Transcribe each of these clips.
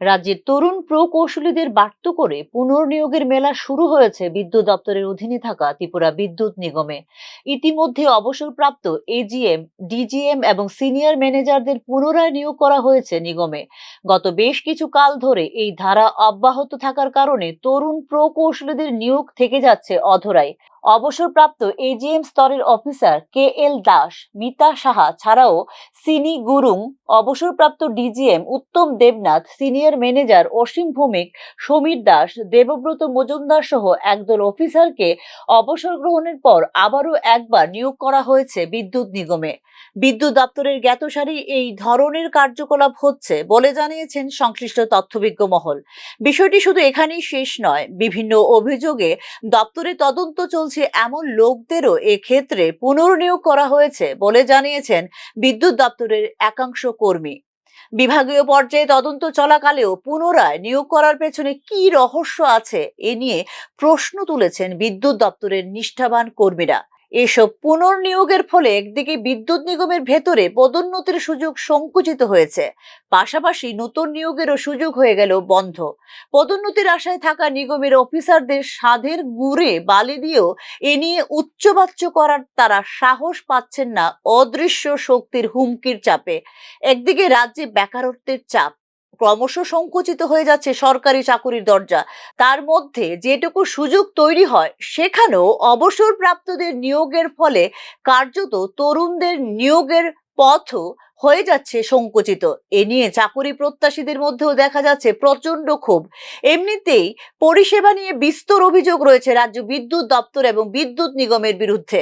রাজ্যের তরুণ প্রকৌশলীদের বাধ্য করে পুনর্নিয়োগের মেলা শুরু হয়েছে বিদ্যুৎ দপ্তরের অধীনে থাকা ত্রিপুরা বিদ্যুৎ নিগমে। ইতিমধ্যে অবসরপ্রাপ্ত এজিএম, ডিজিএম এবং সিনিয়র ম্যানেজারদের পুনরায় নিয়োগ করা হয়েছে নিগমে। গত বেশ কিছু কাল ধরে এই ধারা অব্যাহত থাকার কারণে তরুণ প্রকৌশলীদের নিয়োগ থেকে যাচ্ছে অধরাই। অবসরপ্রাপ্ত এজিএম স্তরের অফিসার কে এল দাস, মিতা সাহা ছাড়াও সিনি গুরুং, অবসরপ্রাপ্ত ডিজিএম উত্তম দেবনাথ, সিনিয়র ম্যানেজার অসীম ভৌমিক, সমীর দাস, দেবব্রত মজুমদার সহ একদল অফিসারকে অবসর গ্রহণের পর আবারও একবার নিয়োগ করা হয়েছে বিদ্যুৎ নিগমে। বিদ্যুৎ দপ্তরের জ্ঞাতসারে এই ধরনের কার্যকলাপ হচ্ছে বলে জানিয়েছেন সংশ্লিষ্ট তথ্যবিজ্ঞ মহল। বিষয়টি শুধু এখানেই শেষ নয়, বিভিন্ন অভিযোগে দপ্তরে তদন্ত চলছে এমন লোকদেরও এক্ষেত্রে পুনর্নিয়োগ করা হয়েছে বলে জানিয়েছেন বিদ্যুৎ দপ্তরের একাংশ কর্মী। বিভাগীয় পর্যায়ে তদন্ত চলাকালেও পুনরায় নিয়োগ করার পেছনে কি রহস্য আছে এ নিয়ে প্রশ্ন তুলেছেন বিদ্যুৎ দপ্তরের নিষ্ঠাবান কর্মীরা। এসব পুনর্নিয়োগের ফলে একদিকে বিদ্যুৎ নিগমের ভেতরে পদোন্নতির সুযোগ সংকুচিত হয়েছে, পাশাপাশি নতুন নিয়োগেরও সুযোগ হয়ে গেল বন্ধ। পদোন্নতির আশায় থাকা নিগমের অফিসারদের সাধের গুড়ে বালি দিয়েও এ নিয়ে উচ্চবাচ্য করার তারা সাহস পাচ্ছেন না অদৃশ্য শক্তির হুমকির চাপে। একদিকে রাজ্যে বেকারত্বের চাপ, ক্রমশ সংকুচিত হয়ে যাচ্ছে সরকারি চাকুরির দরজা, তার মধ্যে যেটুকু সুযোগ তৈরি হয় সেখানেও অবসরপ্রাপ্তদের নিয়োগের ফলে কার্যত তরুণদের নিয়োগের পথও হয়ে যাচ্ছে সংকুচিত। এ নিয়ে চাকুরি প্রত্যাশীদের মধ্যেও দেখা যাচ্ছে প্রচন্ড ক্ষোভ। এমনিতেই পরিষেবা নিয়ে বিস্তর অভিযোগ রয়েছে রাজ্য বিদ্যুৎ দপ্তর এবং বিদ্যুৎ নিগমের বিরুদ্ধে।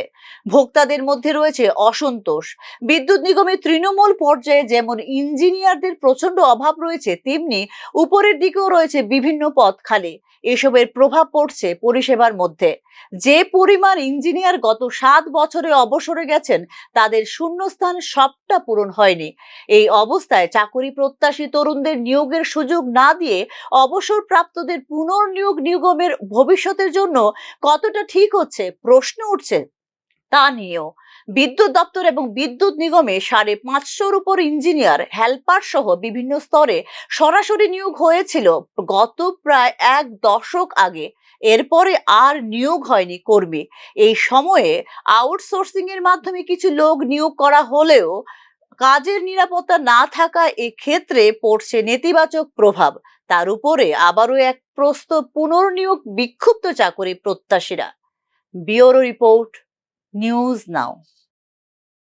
ভোক্তাদের মধ্যে রয়েছে অসন্তোষ। বিদ্যুৎ নিগমের তৃণমূল পর্যায়ে যেমন ইঞ্জিনিয়ারদের প্রচন্ড অভাব রয়েছে, তেমনি উপরের দিকেও রয়েছে বিভিন্ন পদ খালি। এসবের প্রভাব পড়ছে পরিষেবার মধ্যে। যে পরিমাণ ইঞ্জিনিয়ার গত 7 বছরে অবসরে গেছেন, তাদের শূন্যস্থান সবটা পূরণ হয়নি। এই অবস্থায় চাকরি প্রত্যাশী তরুণদের নিয়োগের সুযোগ না দিয়ে অবসরপ্রাপ্তদের পুনর্নিয়োগ নিগমের ভবিষ্যতের জন্য কতটা ঠিক হচ্ছে প্রশ্ন উঠছে তা নিয়েও। বিদ্যুৎ দপ্তর এবং বিদ্যুৎ নিগমে 550-র উপর ইঞ্জিনিয়ার, হেল্পার সহ বিভিন্ন স্তরে সরাসরি নিয়োগ হয়েছিল গত প্রায় 1 দশক আগে। এরপরে আর নিয়োগ হয়নি কর্মী। এই সময়ে আউটসোর্সিং এর মাধ্যমে কিছু লোক নিয়োগ করা হলেও কাজের নিরাপত্তা না থাকা এক্ষেত্রে পড়ছে নেতিবাচক প্রভাব। তার উপরে আবারও এক প্রস্তাব পুনর্নিয়োগ বিক্ষুব্ধ চাকরি প্রত্যাশীরা। ব্যুরো রিপোর্ট, নিউজ নাও।